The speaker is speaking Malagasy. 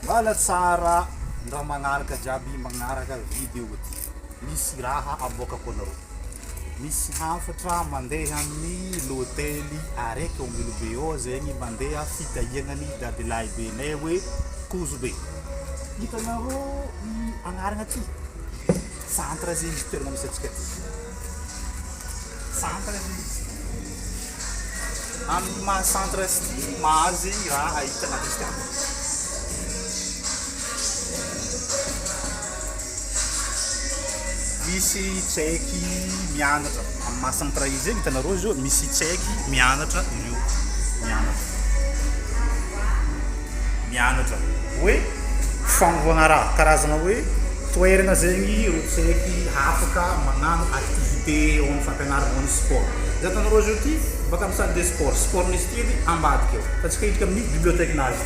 Wala tsara ndra magnaraka jiaby magnaraka video ty. Misy raha aboakako anareo. Misy hafatra mandeha amin'ny lôtely araiky Ombilobe ao zegny mandeha fitahiagnany dadilahy benay hoe Kozobe. Hitanareo i agnarana ty centre zegny toerana misy antsika ty. Centre zegny amin'ny maha centre ty mahazo zegny raha ahita agnaty izy ty. Misy tsaiky mianatra amin'ny maha centre izy zegny hitanareo zao misy tsaiky mianatra io mianatra hoe fagnavoagna raha karazagna hoe toerana zegny ro tsaiky afaka magnano activité ao amin'ny fampianarana ao amin'ny sport. Zay hitanareo zao ty baka amin'ny salle de sport nisy ty ambadika eo fa tsika hiditra amin'ny bibliothèque nazy.